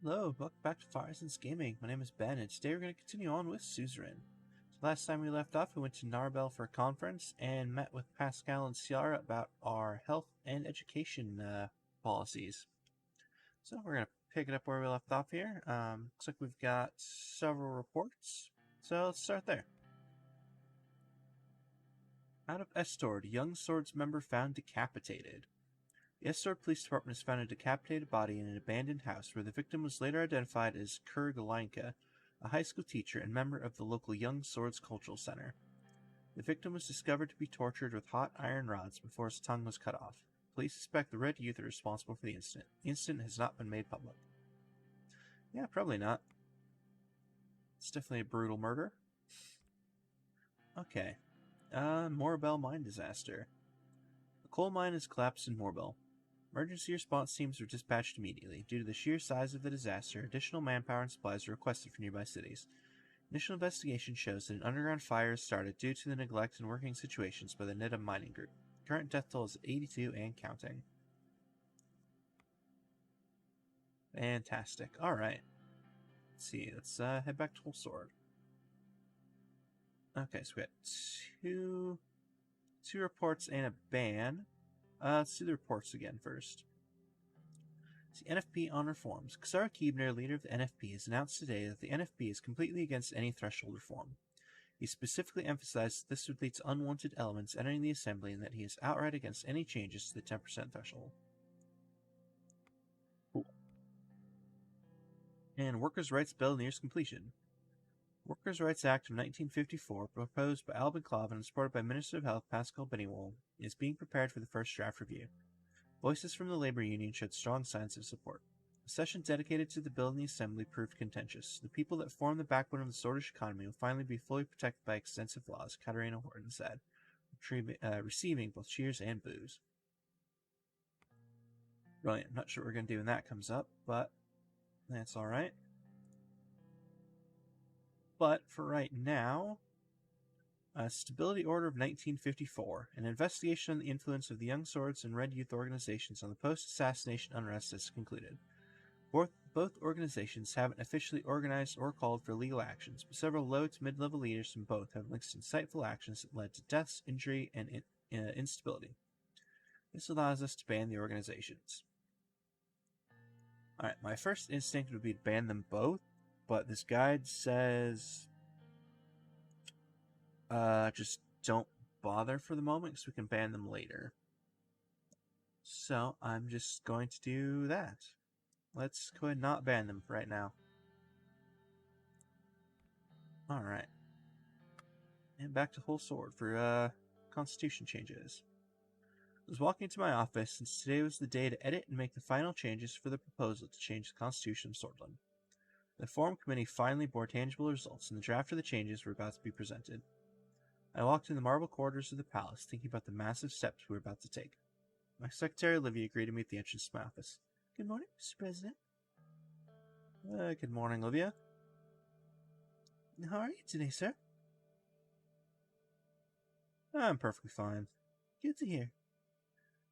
Hello, welcome back to Firesins Gaming. My name is Ben, and today we're going to continue on with Suzerain. So last time we left off, we went to Narbel for a conference and met with Pascal and Ciara about our health and education policies. So we're going to pick it up where we left off here. Looks like we've got several reports, so let's start there. Out of Estord, a young swords member found decapitated. The Estord Police Department has found a decapitated body in an abandoned house where the victim was later identified as Kur Galanka, a high school teacher and member of the local Young Swords Cultural Center. The victim was discovered to be tortured with hot iron rods before his tongue was cut off. Police suspect the Red Youth are responsible for the incident. The incident has not been made public. Yeah, probably not. It's definitely a brutal murder. Okay. Morbel mine disaster. A coal mine has collapsed in Morbel. Emergency response teams were dispatched immediately. Due to the sheer size of the disaster, additional manpower and supplies were requested from nearby cities. Initial investigation shows that an underground fire has started due to the neglect and working situations by the Nidham mining group. Current death toll is 82 and counting. Fantastic. Alright. Let's see. Let's head back to Whole Sword. Okay, so we got two reports and a ban. Let's do the reports again first. The NFP on reforms. Ksara Keebner, leader of the NFP, has announced today that the NFP is completely against any threshold reform. He specifically emphasized that this would lead to unwanted elements entering the assembly and that he is outright against any changes to the 10% threshold. Cool. And Workers' Rights Bill nears completion. Workers' Rights Act of 1954, proposed by Albin Clavin and supported by Minister of Health Pascal Bennywohl, is being prepared for the first draft review. Voices from the labor union showed strong signs of support. A session dedicated to the bill in the Assembly proved contentious. The people that form the backbone of the Swordish economy will finally be fully protected by extensive laws, Katarina Horton said, receiving both cheers and boos. Brilliant. I'm not sure what we're going to do when that comes up, but that's alright. But for right now, Stability Order of 1954, an investigation on the influence of the Young Swords and Red Youth organizations on the post-assassination unrest has concluded. Both organizations haven't officially organized or called for legal actions, but several low to mid-level leaders from both have linked insightful actions that led to deaths, injury, and instability. This allows us to ban the organizations. Alright, my first instinct would be to ban them both, but this guide says just don't bother for the moment because we can ban them later. So I'm just going to do that. Let's go ahead and not ban them right now. Alright. And back to Whole Sword for constitution changes. I was walking into my office since today was the day to edit and make the final changes for the proposal to change the constitution of Swordland. The Forum Committee finally bore tangible results, and the draft of the changes were about to be presented. I walked in the marble corridors of the palace, thinking about the massive steps we were about to take. My secretary Olivia greeted me at the entrance to my office. Good morning, Mr. President. Good morning, Olivia. How are you today, sir? I'm perfectly fine. Good to hear.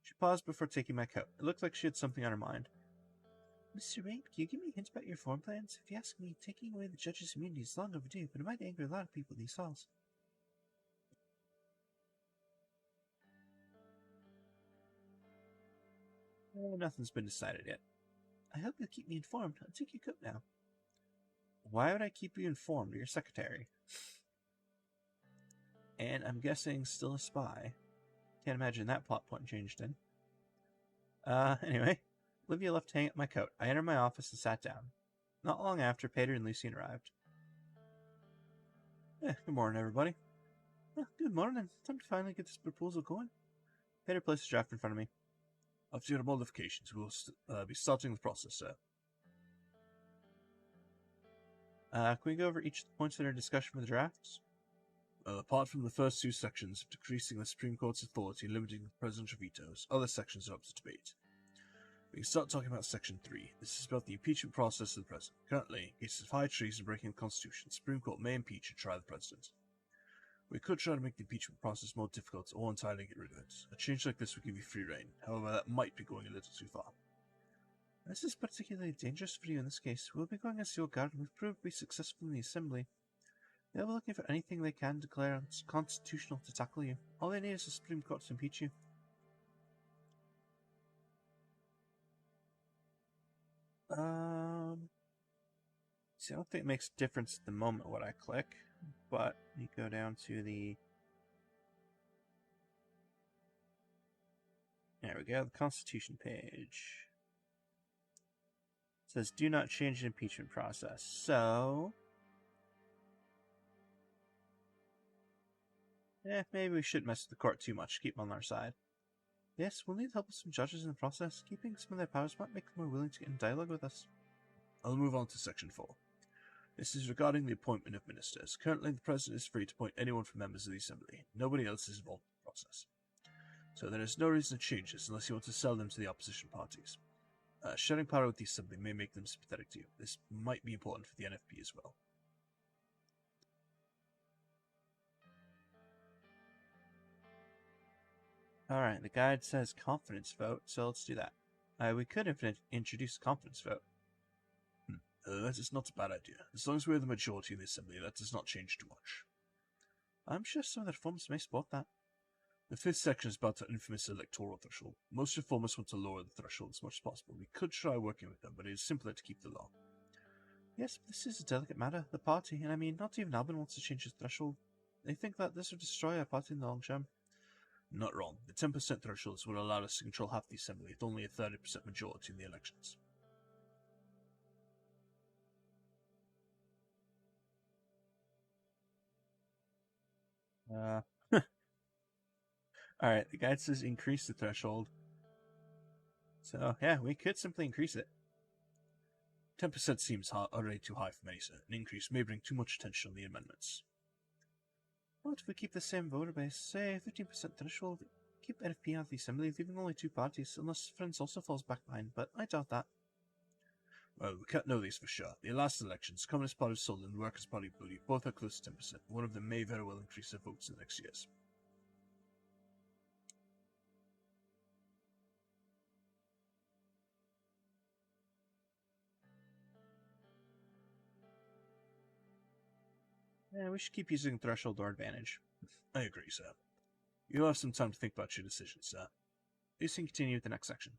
She paused before taking my coat. It looked like she had something on her mind. Mr. Rain, can you give me a hint about your reform plans? If you ask me, taking away the judge's immunity is long overdue, but it might anger a lot of people in these halls. Nothing's been decided yet. I hope you'll keep me informed. I'll take your coat now. Why would I keep you informed? You're your secretary. And I'm guessing still a spy. Can't imagine that plot point changed in. Anyway, Olivia left to hang up my coat. I entered my office and sat down. Not long after, Peter and Lucien arrived. Good morning, everybody. Good morning. Time to finally get this proposal going. Peter placed a draft in front of me. After your modifications, we will be starting the process, sir. Can we go over each of the points in our discussion for the drafts? Apart from the first two sections of decreasing the Supreme Court's authority and limiting the presidential vetoes, other sections are up to debate. We can start talking about Section 3. This is about the impeachment process of the President. Currently, in cases of high treason breaking the Constitution, the Supreme Court may impeach and try the President. We could try to make the impeachment process more difficult or entirely get rid of it. A change like this would give you free rein. However, that might be going a little too far. This is particularly dangerous for you in this case. We'll be going as your guard and we've proved to be successful in the assembly. They'll be looking for anything they can declare unconstitutional to tackle you. All they need is the Supreme Court to impeach you. See, I don't think it makes a difference at the moment what I click, but you go down to the... There we go, the Constitution page. It says, do not change the impeachment process. So... maybe we shouldn't mess with the court too much, keep them on our side. Yes, we'll need help with some judges in the process. Keeping some of their powers might make them more willing to get in dialogue with us. I'll move on to Section 4. This is regarding the appointment of ministers. Currently, the President is free to appoint anyone from members of the Assembly. Nobody else is involved in the process. So there is no reason to change this unless you want to sell them to the opposition parties. Sharing power with the Assembly may make them sympathetic to you. This might be important for the NFP as well. Alright, the guide says confidence vote, so let's do that. We could introduce a confidence vote. That is not a bad idea. As long as we are the majority in the Assembly, that does not change too much. I'm sure some of the reformers may support that. The 5th section is about the infamous electoral threshold. Most reformers want to lower the threshold as much as possible. We could try working with them, but it is simpler to keep the law. Yes, but this is a delicate matter. The party, and I mean, not even Albin wants to change the threshold. They think that this would destroy our party in the long term. Not wrong. The 10% thresholds would allow us to control half the Assembly with only a 30% majority in the elections. Alright, the guide says increase the threshold. So, yeah, we could simply increase it. 10% seems already too high for many, sir. An increase may bring too much attention on the amendments. What if we keep the same voter base? Say 15% threshold. Keep NFP out of the Assembly, leaving only 2 parties, unless Friends also falls back behind, but I doubt that. Well, we can't know these for sure. The last elections, Communist Party of Seoul and Workers' Party of Booty both are close to 10%. One of them may very well increase their votes in the next years. Yeah, we should keep using threshold to our advantage. I agree, sir. You'll have some time to think about your decision, sir. Please continue with the next section.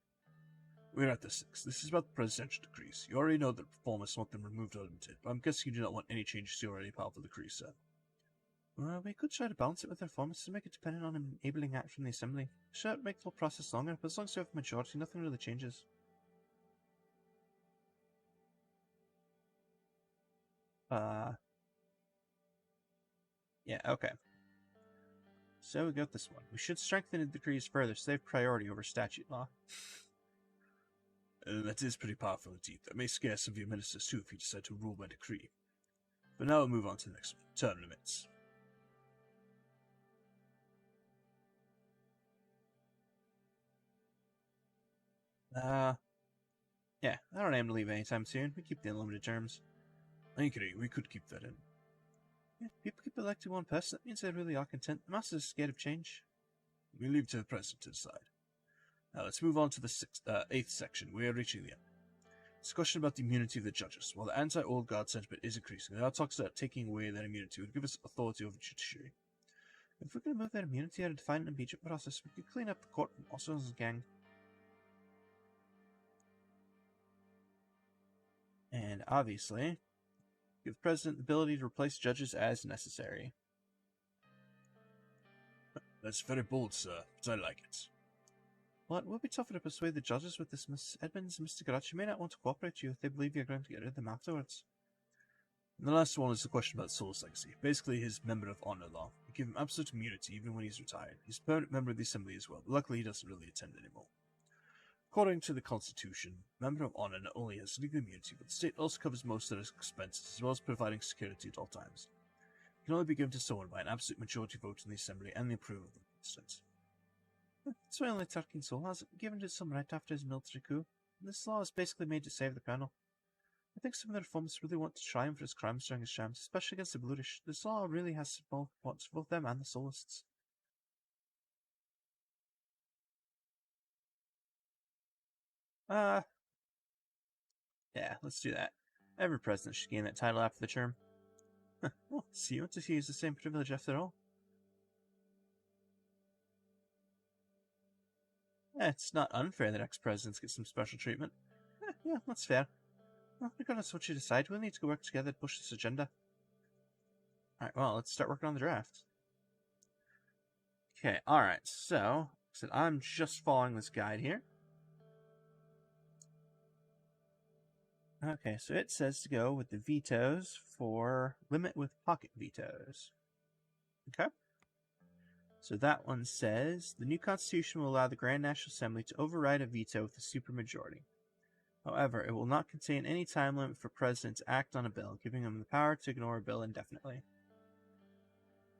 We're at the 6th. This is about the presidential decrees. You already know that reformers want them removed or limited, but I'm guessing you do not want any changes to your already powerful decrees, sir. Well, we could try to balance it with the reformers to make it dependent on enabling act from the Assembly. Sure, it makes the whole process longer, but as long as you have a majority, nothing really changes. Yeah, okay. So we got this one. We should strengthen the decrees further so they have priority over statute law. That is pretty powerful indeed. That may scare some of your ministers too if you decide to rule by decree. But now we'll move on to the next one. Term limits. Yeah, I don't aim to leave anytime soon. We keep the unlimited terms. I agree, we could keep that in. Yeah, people keep electing one person. That means they really are content. The masses are scared of change. We leave it to the president to decide. Now let's move on to the 8th section. We are reaching the end. It's a question about the immunity of the judges. While the anti-old guard sentiment is increasing, there are talks about taking away their immunity would give us authority over the judiciary. If we could remove their immunity at a defined impeachment process, we could clean up the court from Oswald's gang. And obviously, give the president the ability to replace judges as necessary. That's very bold, sir, but I like it. Well, it would be tougher to persuade the judges with this. Miss Edmonds and Mr. Garachi may not want to cooperate with you if they believe you're going to get rid of them afterwards. And the last one is the question about Soul's legacy. Basically, his member of honor law. We give him absolute immunity even when he's retired. He's a permanent member of the Assembly as well, but luckily he doesn't really attend anymore. According to the Constitution, member of honor not only has legal immunity, but the state also covers most of his expenses, as well as providing security at all times. It can only be given to someone by an absolute majority vote in the Assembly and the approval of the President. That's why only Turkin Soul has it, given to some right after his military coup. This law is basically made to save the colonel. I think some of the reformers really want to triumph for his crimes during his shams, especially against the Blutish. This law really has small importance for both them and the Soulists. Yeah, let's do that. Every president should gain that title after the term. Well, see, you want to use the same privilege after all. It's not unfair that ex-presidents get some special treatment. Yeah, that's fair. Well, regardless of what you decide, we'll need to go work together to push this agenda. Alright, well, let's start working on the draft. Okay, alright, so I'm just following this guide here. Okay, so it says to go with the vetoes for limit with pocket vetoes. Okay. So that one says, the new constitution will allow the Grand National Assembly to override a veto with a supermajority. However, it will not contain any time limit for president to act on a bill, giving him the power to ignore a bill indefinitely.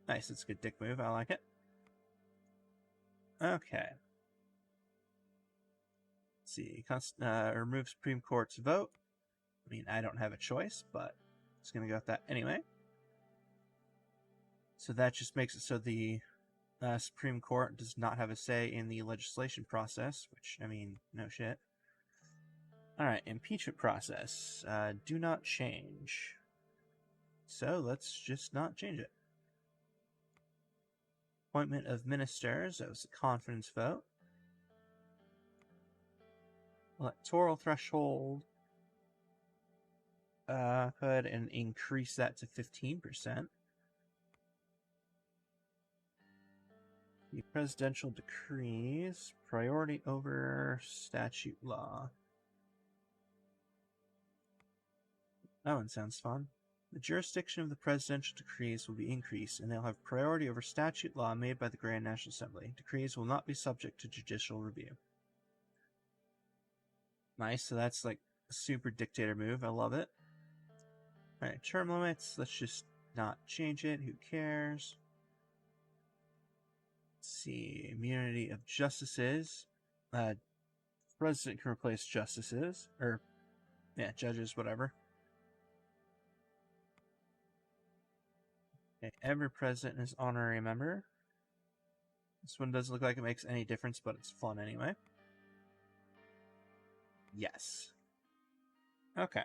Nice, it's a good dick move, I like it. Okay. Let's see, remove Supreme Court's vote. I mean, I don't have a choice, but it's going to go with that anyway. So that just makes it so the Supreme Court does not have a say in the legislation process, which, I mean, no shit. Alright, impeachment process. Do not change. So let's just not change it. Appointment of ministers. That was a confidence vote. Electoral threshold. Go ahead and increase that to 15%. The presidential decrees. Priority over statute law. That one sounds fun. The jurisdiction of the presidential decrees will be increased, and they'll have priority over statute law made by the Grand National Assembly. Decrees will not be subject to judicial review. Nice, so that's like a super dictator move. I love it. Alright, term limits. Let's just not change it. Who cares? Let's see. Immunity of justices. President can replace justices. Or, yeah, judges, whatever. Okay, every president is honorary member. This one doesn't look like it makes any difference, but it's fun anyway. Yes. Okay.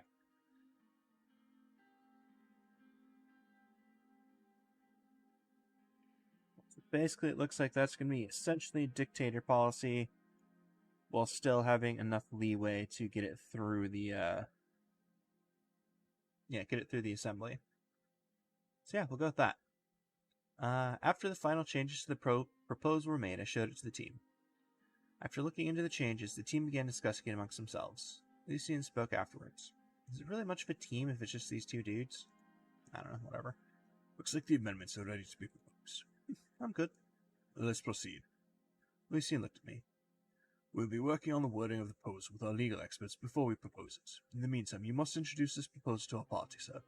So basically, it looks like that's going to be essentially dictator policy, while still having enough leeway to get it through the, get it through the assembly. So yeah, we'll go with that. After the final changes to the proposal were made, I showed it to the team. After looking into the changes, the team began discussing it amongst themselves. Lucien spoke afterwards. Is it really much of a team if it's just these two dudes? I don't know, whatever. Looks like the amendments are ready to be proposed. I'm good. Let's proceed. Lucien looked at me. We'll be working on the wording of the proposal with our legal experts before we propose it. In the meantime, you must introduce this proposal to our party, sir.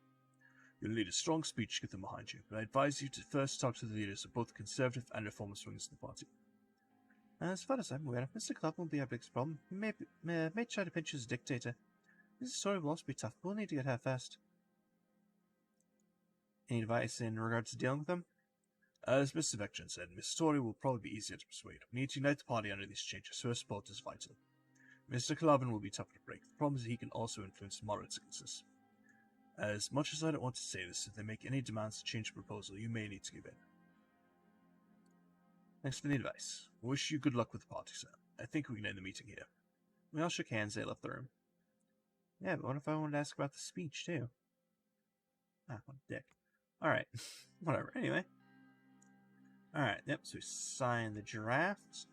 You'll need a strong speech to get them behind you, but I advise you to first talk to the leaders of both the conservative and reformist wings of the party. As far as I'm aware, Mr. Club won't be our biggest problem. He may try to pinch you as a dictator. This story will also be tough, but we'll need to get her first. Any advice in regards to dealing with them? As Mr. Vectron said, Miss Story will probably be easier to persuade. We need to unite the party under these changes, so her support is vital. Mr. Clavin will be tougher to break. The problem is that he can also influence moderates against us. As much as I don't want to say this, if they make any demands to change the proposal, you may need to give in. Thanks for the advice. I wish you good luck with the party, sir. I think we can end the meeting here. We all shook hands, they left the room. Yeah, but what if I wanted to ask about the speech, too? Ah, what a dick. Alright, whatever, anyway. Alright, yep, so we signed the draft.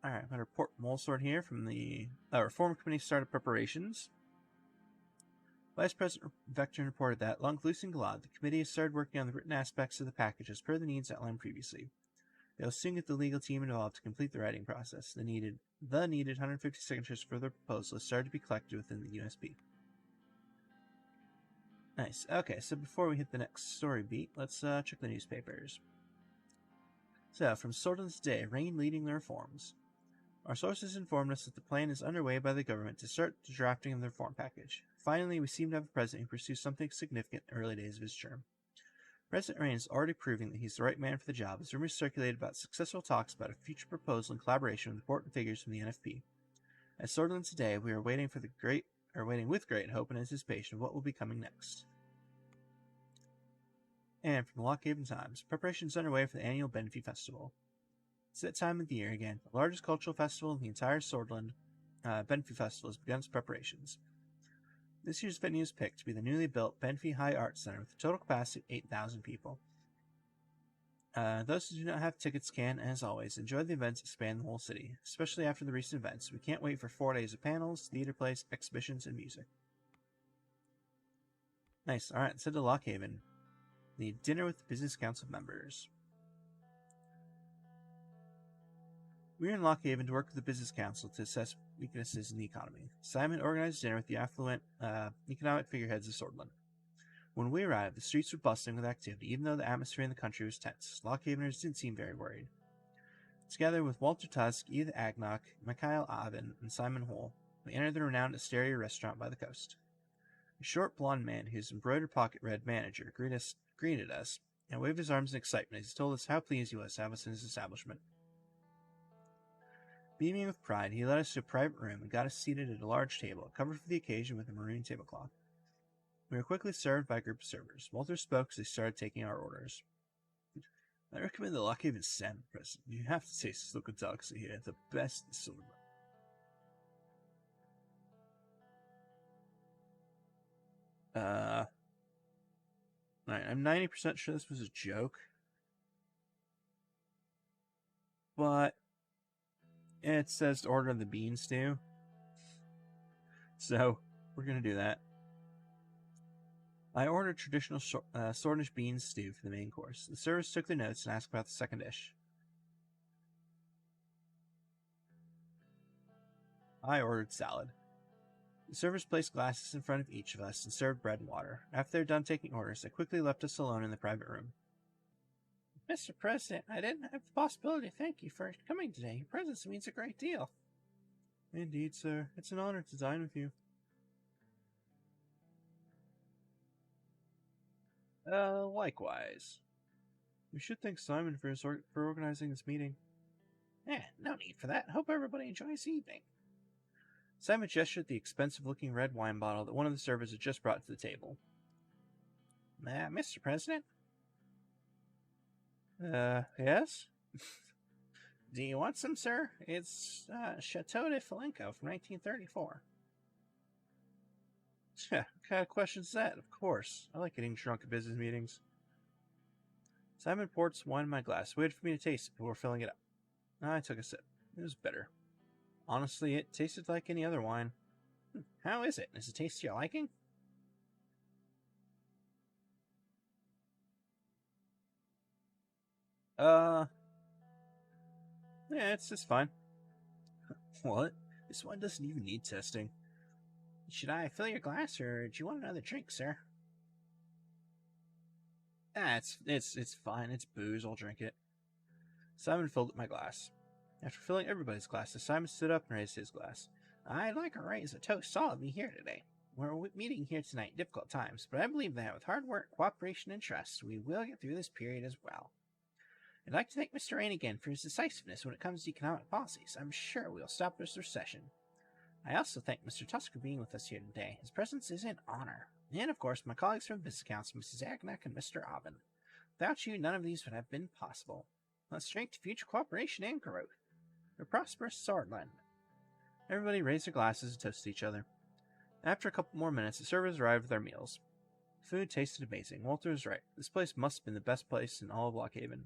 Alright, I'm going to report Molesword here from the Reform Committee started preparations. Vice President Vectron reported that, along with Lucy and Galad, the committee has started working on the written aspects of the package as per the needs outlined previously. They will soon get the legal team involved to complete the writing process. The needed 150 signatures for the proposal has started to be collected within the USB. Nice. Okay, so before we hit the next story beat, let's check the newspapers. So, from Sorden's Day, Rain leading the reforms. Our sources informed us that the plan is underway by the government to start the drafting of the reform package. Finally, we seem to have a president who pursues something significant in the early days of his term. President Rain is already proving that he's the right man for the job, as rumors circulated about successful talks about a future proposal in collaboration with important figures from the NFP. At Swordland today, we are waiting with great hope and anticipation of what will be coming next. And from the Lockhaven Times, preparations underway for the annual Benfey Festival. It's that time of the year again. The largest cultural festival in the entire Swordland, Benfey Festival has begun its preparations. This year's venue is picked to be the newly built Benfey High Arts Center with a total capacity of 8,000 people. Those who do not have tickets can, as always, enjoy the events that span the whole city, especially after the recent events. We can't wait for 4 days of panels, theater plays, exhibitions, and music. Nice. Alright, let's head to Lockhaven. The dinner with the Business Council members. We are in Lockhaven to work with the Business Council to assess weaknesses in the economy. Simon organized dinner with the affluent economic figureheads of Swordland. When we arrived, the streets were bustling with activity, even though the atmosphere in the country was tense. Lockhaveners didn't seem very worried. Together with Walter Tusk, Edith Agnock, Mikhail Avin, and Simon Hole, we entered the renowned Asteria restaurant by the coast. A short blond man whose embroidered pocket read manager greeted us and waved his arms in excitement as he told us how pleased he was to have us in his establishment. Beaming with pride, he led us to a private room and got us seated at a large table, covered for the occasion with a maroon tablecloth. We were quickly served by a group of servers. Walter spoke as they started taking our orders. I recommend the Lockhaven salmon, President. You have to taste this local delicacy here, the best in Silver. Alright, I'm 90% sure this was a joke. But it says to order the bean stew. So, we're gonna do that. I ordered traditional Swordnish bean stew for the main course. The servers took their notes and asked about the second dish. I ordered salad. The servers placed glasses in front of each of us and served bread and water. After they were done taking orders, they quickly left us alone in the private room. Mr. President, I didn't have the possibility to thank you for coming today. Your presence means a great deal. Indeed, sir. It's an honor to dine with you. Likewise. We should thank Simon for organizing this meeting. No need for that. Hope everybody enjoys the evening. Simon gestured at the expensive-looking red wine bottle that one of the servers had just brought to the table. Mr. President? Yes? Do you want some, sir? It's, Chateau de Falenco from 1934. What kind of question is that? Of course. I like getting drunk at business meetings. Simon poured some wine in my glass, waited for me to taste it before filling it up. I took a sip. It was bitter. Honestly, it tasted like any other wine. How is it? Does it taste to your liking? Yeah, it's just fine. What? This wine doesn't even need testing. Should I fill your glass, or do you want another drink, sir? It's fine. It's booze. I'll drink it. Simon filled up my glass. After filling everybody's glasses, Simon stood up and raised his glass. I'd like to raise a toast to all of you here today. We're meeting here tonight in difficult times, but I believe that with hard work, cooperation, and trust, we will get through this period as well. I'd like to thank Mr. Rain again for his decisiveness when it comes to economic policies. I'm sure we'll stop this recession. I also thank Mr. Tusk for being with us here today. His presence is an honor. And, of course, my colleagues from the Business Council, Mrs. Agnak and Mr. Aubin. Without you, none of these would have been possible. Let's drink to future cooperation and growth. A prosperous Swordland. Everybody raised their glasses and toasted each other. After a couple more minutes, the servers arrived with our meals. The food tasted amazing. Walter was right. This place must have been the best place in all of Lockhaven.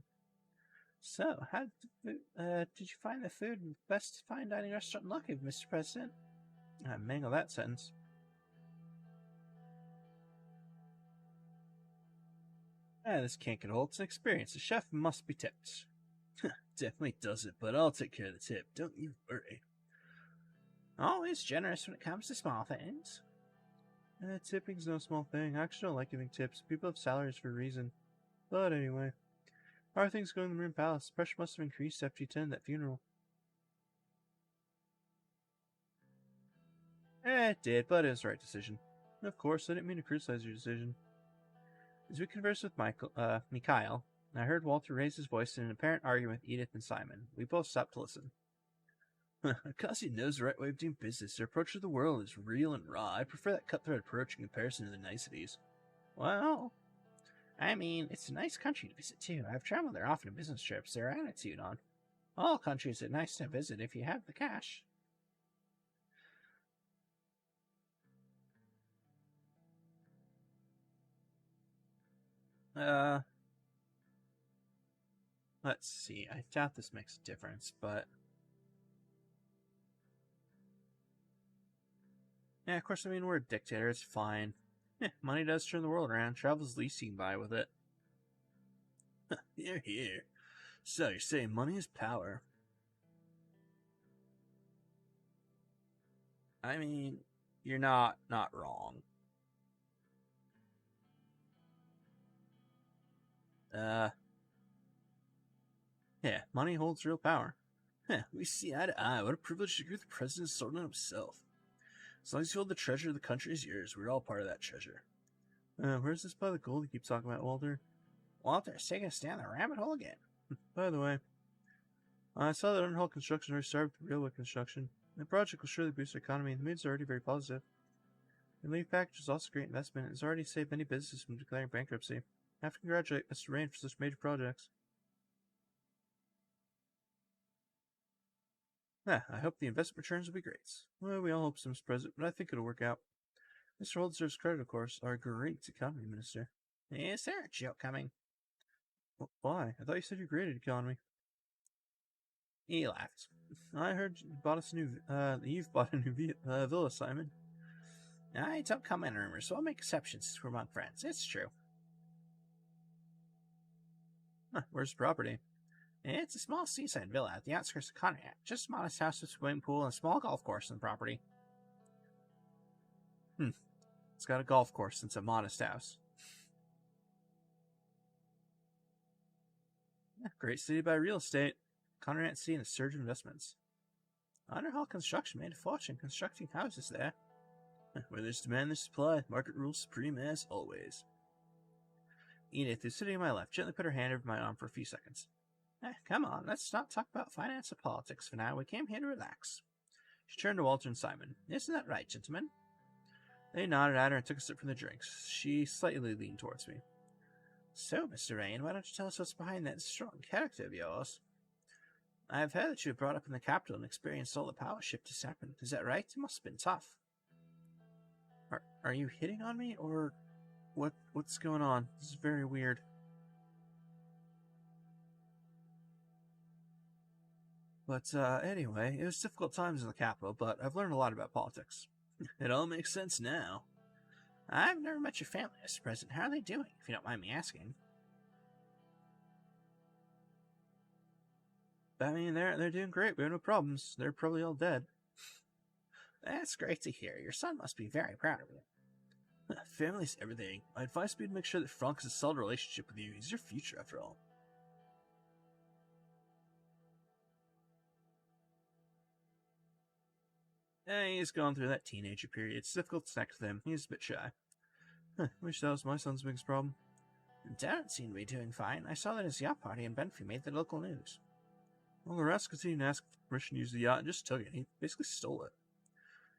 So, how did you find the food in the best fine dining restaurant in Lockhaven, Mr. President? I mangled that sentence. This can't get old. It's an experience. The chef must be tipped. Definitely does it, but I'll take care of the tip. Don't you worry. Always generous when it comes to small things. Tipping's no small thing. I actually don't like giving tips. People have salaries for a reason. But anyway. How are things going in the Marine Palace? The pressure must have increased after you attended that funeral. It did, but it was the right decision. Of course, I didn't mean to criticize your decision. As we conversed with Mikhail, I heard Walter raise his voice in an apparent argument with Edith and Simon. We both stopped to listen. Akasi knows the right way of doing business. Their approach to the world is real and raw. I prefer that cutthroat approach in comparison to the niceties. Well, I mean, it's a nice country to visit too. I've traveled there often on business trips. Their attitude on all countries are nice to visit if you have the cash. Uh, let's see. I doubt this makes a difference, but yeah, of course. I mean, we're a dictator. It's fine. Money does turn the world around. Travel's least you can buy with it. Here. So you're saying money is power? I mean, you're not wrong. Yeah, money holds real power. We see eye to eye. What a privilege to agree with the president sorting himself. As long as you hold the treasure of the country is yours, we're all part of that treasure. Where's this by the gold you keep talking about, Walter? Walter's taking us down the rabbit hole again. By the way, I saw that underhaul construction already started with railway construction. The project will surely boost our economy, and the mood's already very positive. The leave package is also a great investment. It's already saved many businesses from declaring bankruptcy. I have to congratulate Mr. Rain for such major projects. I hope the investment returns will be great. Well, we all hope so, Mr. President, but I think it'll work out. Mr. Holt deserves credit, of course, our great economy minister. Is there a joke coming? Why? I thought you said you graded economy. He laughed. I heard you bought us a new, you've bought a new villa, Simon. I don't comment on rumors, so I'll make exceptions since we're among friends. It's true. Where's the property? It's a small seaside villa at the outskirts of Conrad. Just a modest house with a swimming pool and a small golf course on the property. It's got a golf course and it's a modest house. Great city by real estate. Conrad's seeing a surge of investments. Underhaul Construction made a fortune constructing houses there. Where there's demand, there's supply. Market rules supreme as always. Edith, who's sitting on my left, gently put her hand over my arm for a few seconds. Come on, let's not talk about finance or politics for now. We came here to relax. She turned to Walter and Simon. Isn't that right, gentlemen? They nodded at her and took a sip from the drinks. She slightly leaned towards me. So, Mr. Rain, why don't you tell us what's behind that strong character of yours? I've heard that you were brought up in the capital and experienced all the power shift has happened. Is that right? It must have been tough. Are you hitting on me, or what's going on? This is very weird. But anyway, it was difficult times in the capital, but I've learned a lot about politics. It all makes sense now. I've never met your family, Mr. President. How are they doing, if you don't mind me asking? I mean, they're doing great. We have no problems. They're probably all dead. That's great to hear. Your son must be very proud of you. Family's everything. My advice would be to make sure that Frank has a solid relationship with you. He's your future, after all. He's gone through that teenager period. It's difficult to connect with him. He's a bit shy. Wish that was my son's biggest problem. Darren seemed to be doing fine. I saw that his yacht party in Benfrey made the local news. Well, the rest continued to ask for permission to use the yacht and just took it. He basically stole it.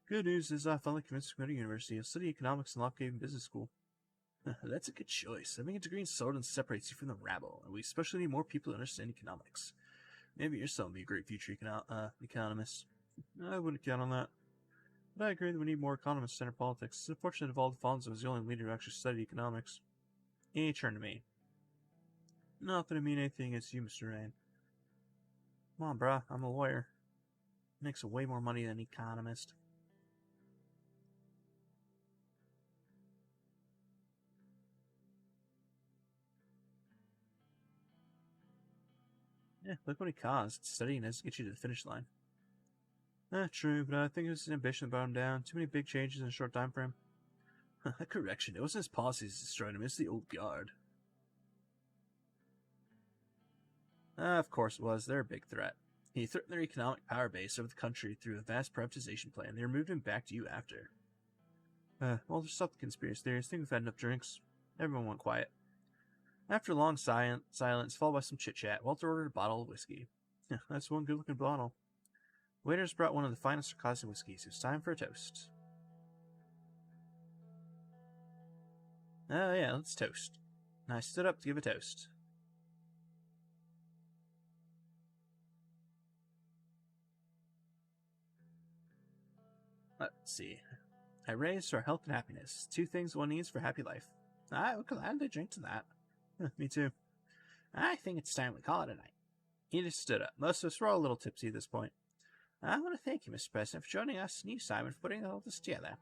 Good news is I finally convinced him to go to university. He'll study economics in Lockhaven Business School. That's a good choice. Having a degree in Sword separates you from the rabble, and we especially need more people to understand economics. Maybe your son will be a great future economist. I wouldn't count on that. But I agree that we need more economists to enter politics. It's unfortunate that Alfonso was the only leader who actually studied economics. He turned to me. Not that I mean anything against you, Mr. Rain. Come on, bruh. I'm a lawyer. Makes way more money than an economist. Yeah, look what he caused. Studying doesn't get you to the finish line. True, but I think it was his ambition that brought him down. Too many big changes in a short time frame. Correction, it wasn't his policies that destroyed him, it's the old guard. Of course it was. They're a big threat. He threatened their economic power base over the country through a vast privatization plan. They removed him back to you after. Walter, stop the conspiracy theories. I think we've had enough drinks. Everyone went quiet. After a long silence, followed by some chit-chat, Walter ordered a bottle of whiskey. That's one good-looking bottle. Waiters brought one of the finest Circassian whiskeys. It was time for a toast. Oh, yeah, let's toast. I stood up to give a toast. Let's see. I raised our health and happiness. 2 things one needs for a happy life. I would gladly drink to that. Me too. I think it's time we call it a night. Edith stood up. Most of us were all a little tipsy at this point. I want to thank you, Mr. President, for joining us and you, Simon, for putting all this together.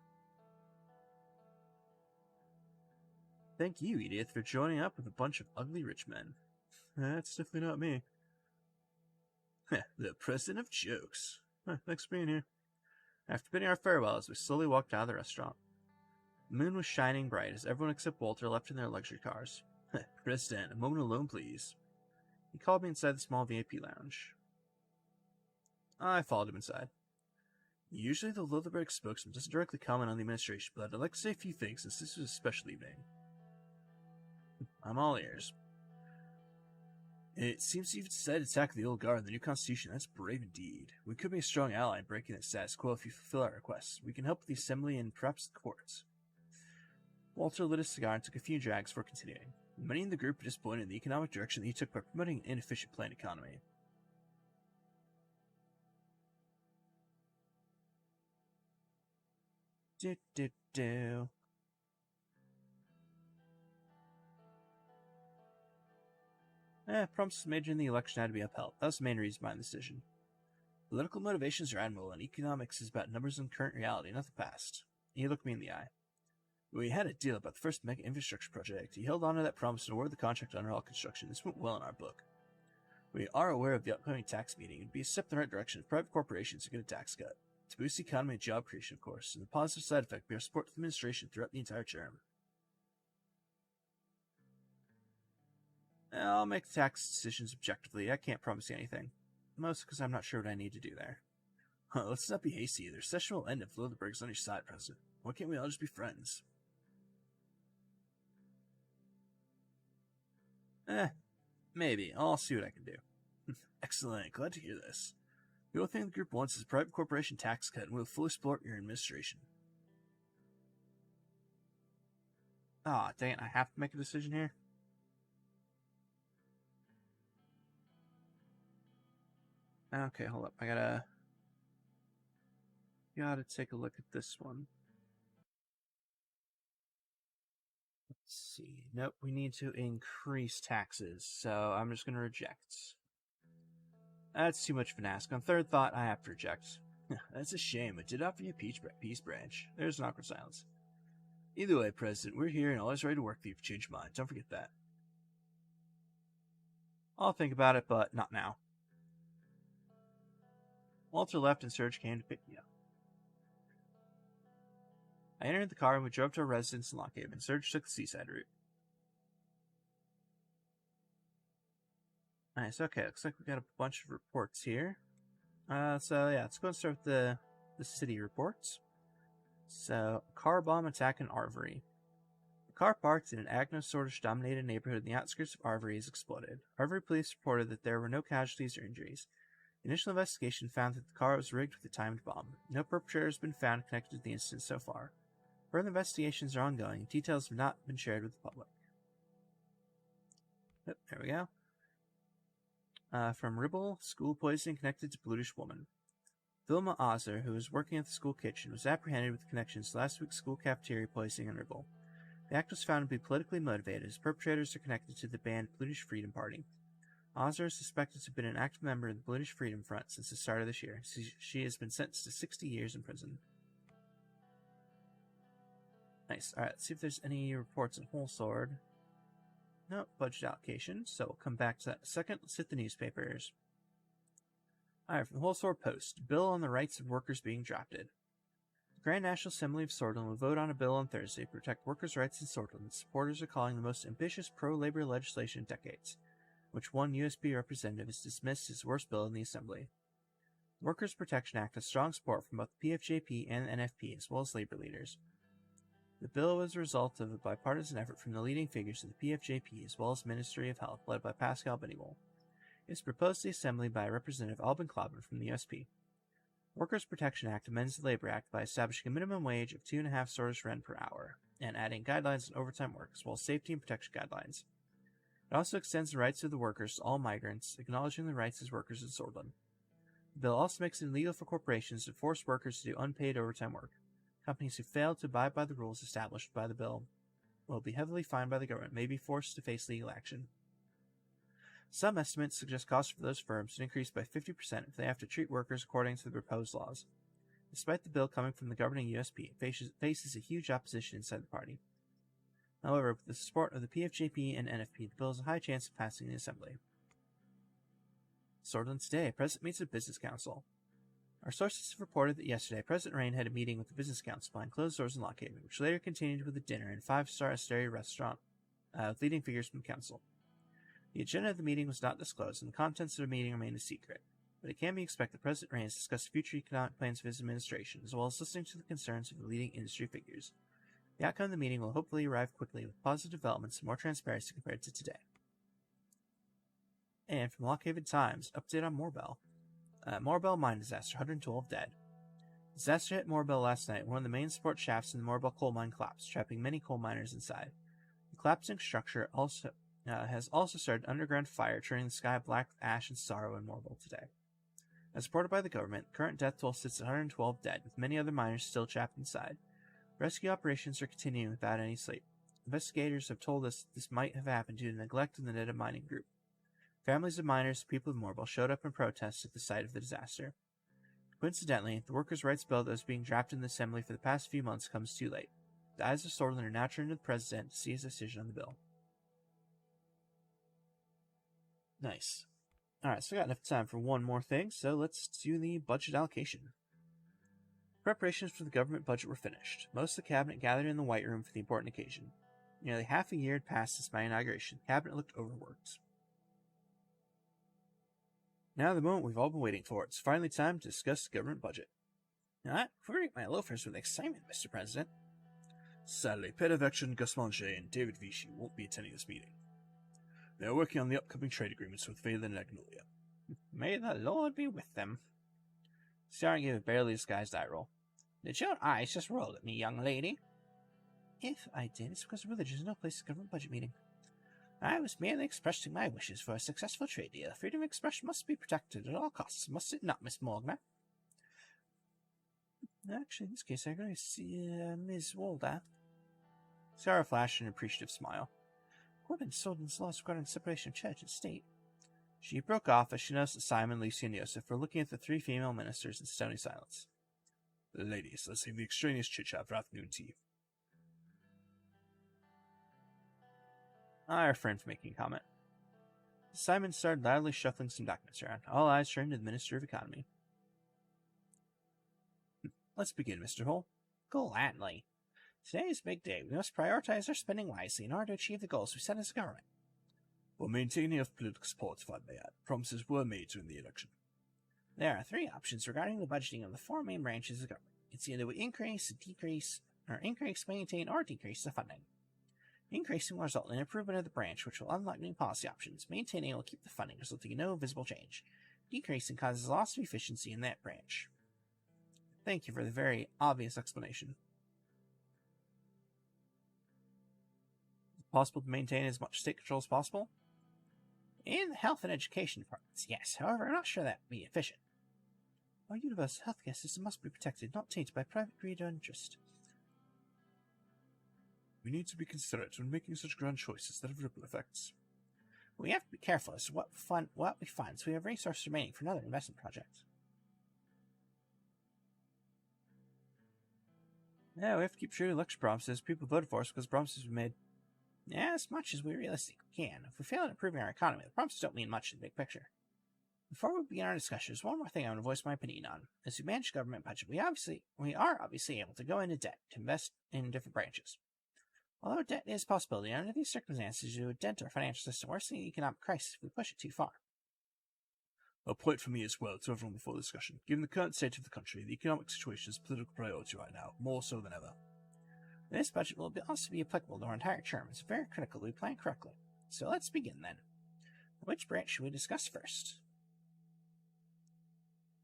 Thank you, Edith, for joining up with a bunch of ugly rich men. That's definitely not me. The president of jokes. Thanks for being here. After bidding our farewells, we slowly walked out of the restaurant. The moon was shining bright as everyone except Walter left in their luxury cars. President, a moment alone, please. He called me inside the small VIP lounge. I followed him inside. Usually the Lilderberg spokesman doesn't directly comment on the administration, but I'd like to say a few things since this was a special evening. I'm all ears. It seems you've decided to attack the old guard and the new constitution. That's brave indeed. We could be a strong ally in breaking the status quo if you fulfill our requests. We can help with the assembly and perhaps the courts. Walter lit a cigar and took a few drags before continuing. Many in the group were disappointed in the economic direction that he took by promoting an inefficient planned economy. Promises made in the election had to be upheld. That was the main reason behind the decision. Political motivations are admirable, and economics is about numbers and current reality, not the past. He looked me in the eye. We had a deal about the first mega infrastructure project. He held on to that promise and awarded the contract under all construction. This went well in our book. We are aware of the upcoming tax meeting. It would be a step in the right direction if private corporations get a tax cut. To boost the economy and job creation, of course, and the positive side effect would be our support to the administration throughout the entire term. I'll make the tax decisions objectively. I can't promise you anything. Mostly because I'm not sure what I need to do there. Let's not be hasty. Their session will end if Lilderberg's on your side, President. Why can't we all just be friends? Maybe. I'll see what I can do. Excellent. Glad to hear this. The only thing the group wants is a private corporation tax cut, and we'll fully support your administration. Ah, dang it. I have to make a decision here. Okay, hold up. I gotta take a look at this one. Let's see. Nope, we need to increase taxes, so I'm just gonna reject. That's too much of an ask. On third thought, I have to reject. That's a shame. I did offer you a peace branch. There's an awkward silence. Either way, President, we're here and always ready to work with you if you change your mind. Don't forget that. I'll think about it, but not now. Walter left and Serge came to pick me up. I entered the car and we drove to a residence in Lockhaven. Serge took the seaside route. Nice, okay, looks like we got a bunch of reports here. So yeah, let's go and start with the city reports. So, car bomb attack in Arvery. A car parked in an Agno-Sordish-dominated neighborhood in the outskirts of Arvery has exploded. Arvery police reported that there were no casualties or injuries. The initial investigation found that the car was rigged with a timed bomb. No perpetrator has been found connected to the incident so far. Further investigations are ongoing, and details have not been shared with the public. Yep, there we go. From Ribble, school poisoning connected to Blutish woman. Vilma Ozer, who was working at the school kitchen, was apprehended with connections to last week's school cafeteria poisoning in Ribble. The act was found to be politically motivated, as perpetrators are connected to the banned Blutish Freedom Party. Ozer is suspected to have been an active member of the Blutish Freedom Front since the start of this year. She has been sentenced to 60 years in prison. Nice. Alright, let's see if there's any reports on Whole Sword. Nope, budget allocation, so we'll come back to that in a second. Let's hit the newspapers. Alright, from the Whole Sword Post. Bill on the rights of workers being drafted. The Grand National Assembly of Swordland will vote on a bill on Thursday to protect workers' rights in Swordland that supporters are calling the most ambitious pro-labor legislation in decades, which one USB representative has dismissed as the worst bill in the Assembly. The Workers' Protection Act has strong support from both the PFJP and the NFP, as well as labor leaders. The bill was a result of a bipartisan effort from the leading figures of the PFJP, as well as Ministry of Health, led by Pascal Benewell. It was proposed to the Assembly by Representative Alban Clobber from the USP. Workers' Protection Act amends the Labor Act by establishing a minimum wage of 2.5 Sworders rent per hour, and adding guidelines on overtime work, as well as safety and protection guidelines. It also extends the rights of the workers to all migrants, acknowledging their rights as workers in Swordland. The bill also makes it illegal for corporations to force workers to do unpaid overtime work. Companies who fail to abide by the rules established by the bill will be heavily fined by the government and may be forced to face legal action. Some estimates suggest costs for those firms to increase by 50% if they have to treat workers according to the proposed laws. Despite the bill coming from the governing USP, it faces a huge opposition inside the party. However, with the support of the PFJP and NFP, the bill has a high chance of passing the Assembly. Swordland today, President meets with Business Council. Our sources have reported that yesterday, President Rain had a meeting with the Business Council behind closed doors in Lockhaven, which later continued with a dinner in a 5-star Asteria restaurant with leading figures from the council. The agenda of the meeting was not disclosed, and the contents of the meeting remain a secret, but it can be expected that President Rain has discussed future economic plans of his administration, as well as listening to the concerns of the leading industry figures. The outcome of the meeting will hopefully arrive quickly, with positive developments and more transparency compared to today. And from Lockhaven Times, update on Moorbell. Moorbell mine disaster, 112 dead. Disaster hit Moorbell last night. One of the main support shafts in the Moorbell coal mine collapsed, trapping many coal miners inside. The collapsing structure has also started underground fire, turning the sky black with ash and sorrow in Moorbell today. As reported by the government, the current death toll sits at 112 dead, with many other miners still trapped inside. Rescue operations are continuing without any sleep. Investigators have told us this might have happened due to neglect of the native mining group. Families of miners and people of Moorbell showed up in protest at the site of the disaster. Coincidentally, the workers' rights bill that was being drafted in the Assembly for the past few months comes too late. The eyes of Swordland are now turned to the President to see his decision on the bill. Nice. Alright, so I got enough time for one more thing, so let's do the budget allocation. Preparations for the government budget were finished. Most of the cabinet gathered in the White Room for the important occasion. Nearly half a year had passed since my inauguration. The cabinet looked overworked. Now the moment we've all been waiting for. It's finally time to discuss the government budget. I'm quivering my loafers with excitement, Mr. President. Sadly, Peter Vection, Gus Manger, and David Vichy won't be attending this meeting. They are working on the upcoming trade agreements with Phelan and Agnolia. May the Lord be with them. Suzerain gave a barely disguised eye roll. Did your eyes just roll at me, young lady? If I did, it's because religion is no place in a government budget meeting. I was merely expressing my wishes for a successful trade deal. Freedom of expression must be protected at all costs, must it not, Miss Morgana? Actually, in this case, I agree with Ms. Walder. Sarah flashed an appreciative smile. Corbin Solden's laws regarding separation of church and state. She broke off as she noticed that Simon, Lucy, and Joseph were looking at the three female ministers in stony silence. Ladies, let's save the extraneous chit-chat for afternoon tea. I refrained from making a comment. Simon started loudly shuffling some documents around. All eyes turned to the Minister of Economy. Let's begin, Mr. Hull. Gladly. Today is a big day. We must prioritize our spending wisely in order to achieve the goals we set as a government. For maintaining of political support, if I may add, promises were made during the election. There are three options regarding the budgeting of the four main branches of government. It's either we increase, decrease, maintain, or decrease the funding. Increasing will result in an improvement of the branch, which will unlock new policy options. Maintaining will keep the funding, resulting in no visible change. Decreasing causes loss of efficiency in that branch. Thank you for the very obvious explanation. Is it possible to maintain as much state control as possible? In the health and education departments, yes. However, I'm not sure that would be efficient. Our universal healthcare system must be protected, not tainted by private greed or interest. We need to be considerate when making such grand choices that have ripple effects. We have to be careful as to what we fund, so we have resources remaining for another investment project. Yeah, we have to keep true to election promises. People voted for us because promises we made. Yeah, as much as we realistically can. If we fail at improving our economy, the promises don't mean much in the big picture. Before we begin our discussion, there's one more thing I want to voice my opinion on. As we manage government budget, we are obviously able to go into debt to invest in different branches. Although debt is a possibility, under these circumstances, it would dent our financial system, worsening the economic crisis if we push it too far. A point for me as well to everyone before the discussion. Given the current state of the country, the economic situation is a political priority right now, more so than ever. This budget will also be applicable to our entire term. It's very critical that we plan correctly. So let's begin then. Which branch should we discuss first?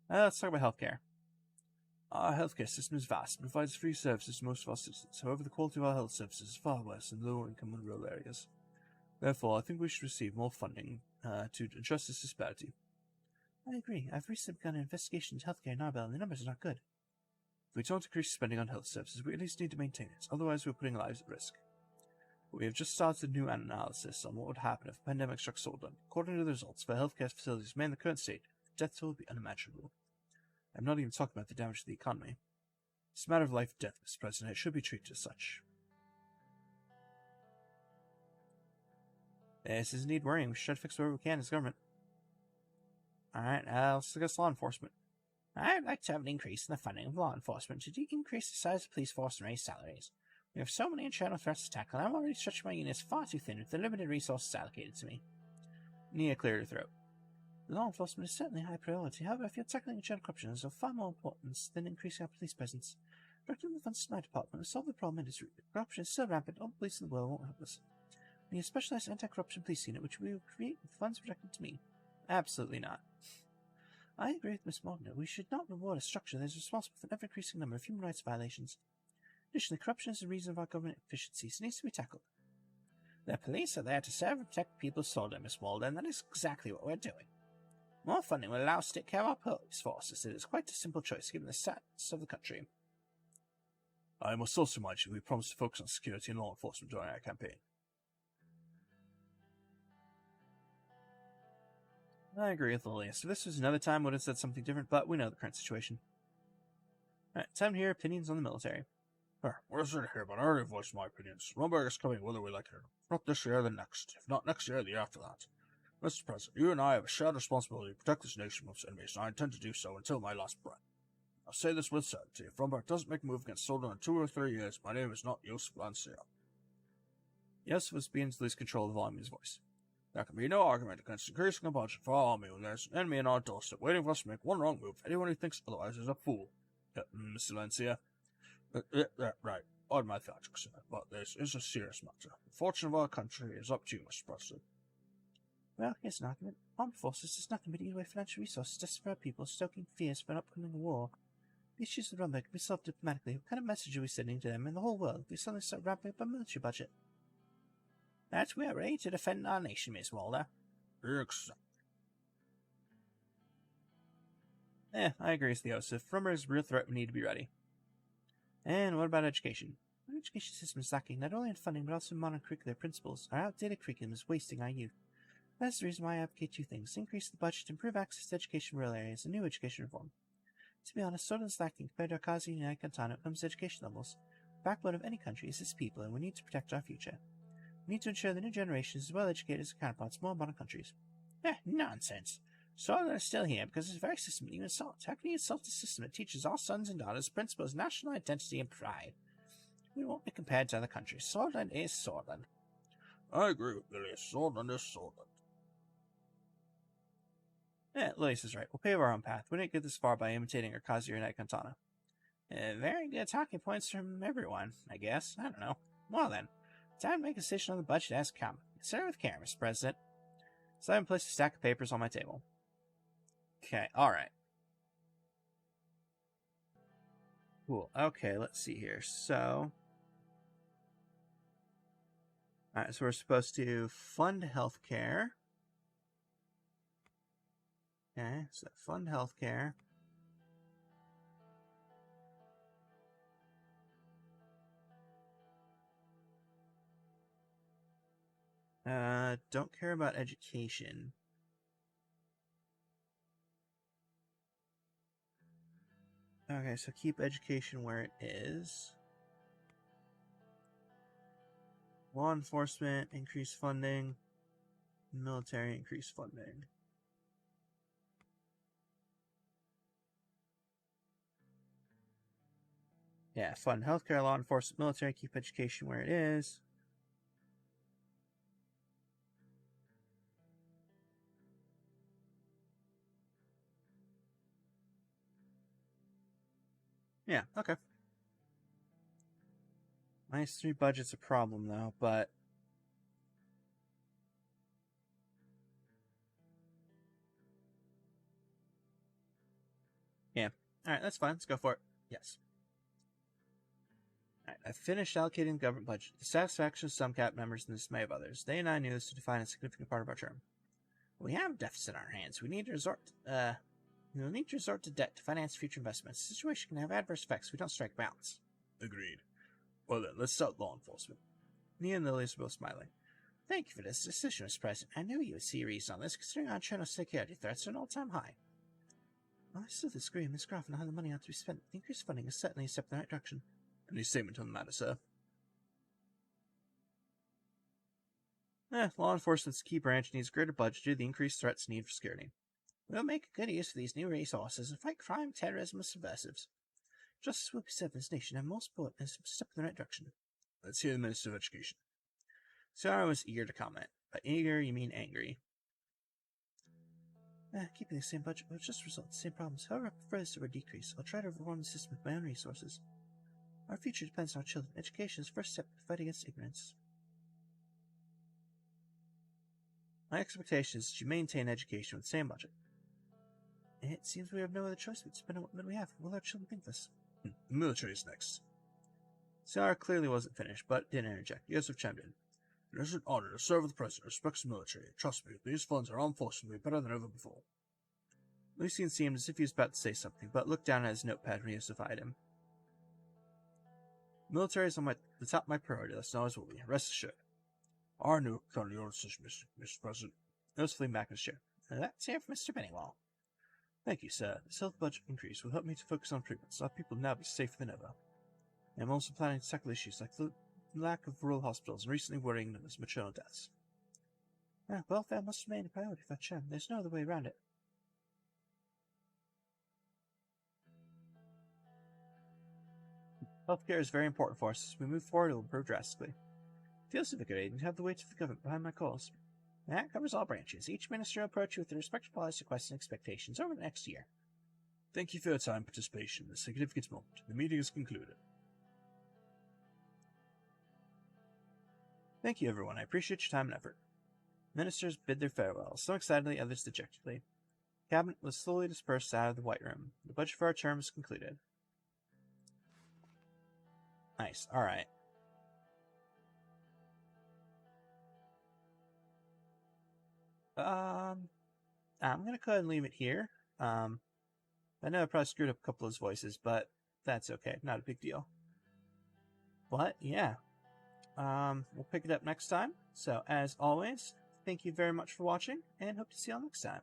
Let's talk about healthcare. Our healthcare system is vast and provides free services to most of our citizens. However, the quality of our health services is far worse in lower income and rural areas. Therefore, I think we should receive more funding to address this disparity. I agree. I've recently begun an investigation into healthcare in Arbel, and the numbers are not good. If we don't increase spending on health services, we at least need to maintain it. Otherwise, we're putting lives at risk. We have just started a new analysis on what would happen if a pandemic struck Soldan. According to the results, if our healthcare facilities remain in the current state, the death toll would be unimaginable. I'm not even talking about the damage to the economy. It's a matter of life and death, Mr. President. It should be treated as such. This is indeed worrying. We should try to fix whatever we can as government. Alright, let's discuss law enforcement. I'd like to have an increase in the funding of law enforcement to increase the size of the police force and raise salaries. We have so many internal threats to tackle, and I'm already stretching my units far too thin with the limited resources allocated to me. Nia cleared her throat. Law enforcement is certainly a high priority. However, I feel tackling internal corruption is of far more importance than increasing our police presence. Directing the funds to my department will solve the problem at its root. Corruption is still rampant. All police in the world won't help us. We need a specialized anti-corruption police unit, which we will create with funds directed to me. Absolutely not. I agree with Miss Morgan. We should not reward a structure that is responsible for an ever-increasing number of human rights violations. Additionally, corruption is the reason of our government efficiencies and needs to be tackled. The police are there to serve and protect the people of Soldan, Miss Walden, and that is exactly what we're doing. More funding will allow us to take care of our police forces. It is quite a simple choice given the stats of the country. I must also remind you we promised to focus on security and law enforcement during our campaign. I agree with Lilia. So this was another time would have said something different, but we know the current situation. Alright, time to hear opinions on the military. What is it here? But I already voiced my opinions. Rumberg is coming whether we like it or not. If not this year, then next. If not next year, the year after that. Mr. President, you and I have a shared responsibility to protect this nation from its enemies, and I intend to do so until my last breath. I'll say this with certainty. If Rumberg doesn't make a move against Soldan in 2 or 3 years, my name is not Josef Lancia. Josef was beginning to lose control of the volume of his voice. There can be no argument against increasing the budget for our army when there's an enemy in our doorstep waiting for us to make one wrong move. Anyone who thinks otherwise is a fool. Mr. Lancia. Right. On my theatrics, but this is a serious matter. The fortune of our country is up to you, Mr. President. Well, here's an argument. Armed forces is nothing but eating away financial resources just for our people, stoking fears for an upcoming war. The issues with Rumberg can be solved diplomatically. What kind of message are we sending to them and the whole world if we suddenly start ramping up a military budget? That we are ready to defend our nation, Miss Walder. Exactly. I agree with Josef. Rumberg's real threat we need to be ready. And what about education? Our education system is lacking not only in funding but also in modern curricular principles. Our outdated curriculum is wasting our youth. That's the reason why I advocate 2 things: increase the budget, improve access to education in rural areas, and new education reform. To be honest, Soldan is lacking compared to Akazi and Cantana when it comes to education levels. The backbone of any country is its people, and we need to protect our future. We need to ensure the new generation is as well educated as counterparts in more modern countries. Nonsense. Soldan is still here because it's a very system that you insult. How can you insult a system that teaches our sons and daughters principles of national identity and pride? We won't be compared to other countries. Soldan is Soldan. I agree with Lily. Soldan is Soldan. Lilius is right. We'll pave our own path. We didn't get this far by imitating Akazi or Cantana. Very good talking points from everyone, I guess. I don't know. Well then, time to make a decision on the budget as come. Consider with care, Mr. President. So I haven't placed a stack of papers on my table. Okay, alright. Cool. Okay, let's see here. So... Alright, so we're supposed to fund healthcare. Okay, so fund healthcare. Don't care about education. Okay, so keep education where it is. Law enforcement, increase funding. Military, increase funding. Yeah, fund healthcare, law enforcement, military, keep education where it is. Yeah, okay. -3 budget's a problem, though, but... Yeah. Alright, that's fine. Let's go for it. Yes. Alright, I finished allocating the government budget. The satisfaction of some cabinet members and the dismay of others. They and I knew this to define a significant part of our term. We have a deficit on our hands. We will need to resort to debt to finance future investments. The situation can have adverse effects if we don't strike balance. Agreed. Well then, let's start law enforcement. Nia and Lily were both smiling. Thank you for this decision, Mr. President. I knew you would see reason on this, considering our internal security threats are an all-time high. Well, I still disagree with Ms. Groff on how the money ought to be spent. The increased funding is certainly a step in the right direction. Any statement on the matter, sir? Law enforcement's key branch needs greater budget due to the increased threats need for security. We'll make a good use of these new resources and fight crime, terrorism, and subversives. Justice will be served in this nation, and most important is a step in the right direction. Let's hear the Minister of Education. Sarah was eager to comment. By eager, you mean angry. Keeping the same budget will just result in the same problems. However, I prefer this to a decrease. I'll try to reform the system with my own resources. Our future depends on our children. Education is the first step to fight against ignorance. My expectation is that you maintain education with the same budget. It seems we have no other choice but to spend on what we have. Will our children think this? The military is next. Sarah clearly wasn't finished, but didn't interject. The others have chimed in. It is an honor to serve with the President, respects the military. Trust me, these funds are armed forces will be better than ever before. Lucian seemed as if he was about to say something, but looked down at his notepad when he defied him. Military is on the top of my priority list, and always will be. Rest assured. Our new count your decision, Mr. President. Notice fleeing back in his chair. Let's hear from Mr. Pennywall. Thank you, sir. This health budget increase will help me to focus on improvements. Our people will now be safer than ever. I am also planning to tackle issues like the lack of rural hospitals and recently worrying them as maternal deaths. Welfare must remain a priority for Chem. There's no other way around it. Healthcare is very important for us. As we move forward, it will improve drastically. It feels invigorating to have the weight of the government behind my cause. That covers all branches. Each minister will approach you with the respective policy requests and expectations over the next year. Thank you for your time and participation in this significant moment. The meeting is concluded. Thank you, everyone. I appreciate your time and effort. Ministers bid their farewells, some excitedly, others dejectedly. Cabinet was slowly dispersed out of the White Room. The budget for our term is concluded. Nice. Alright. I'm gonna go ahead and leave it here. I know I probably screwed up a couple of his voices, but that's okay. Not a big deal. But, yeah. We'll pick it up next time. So, as always, thank you very much for watching, and hope to see you all next time.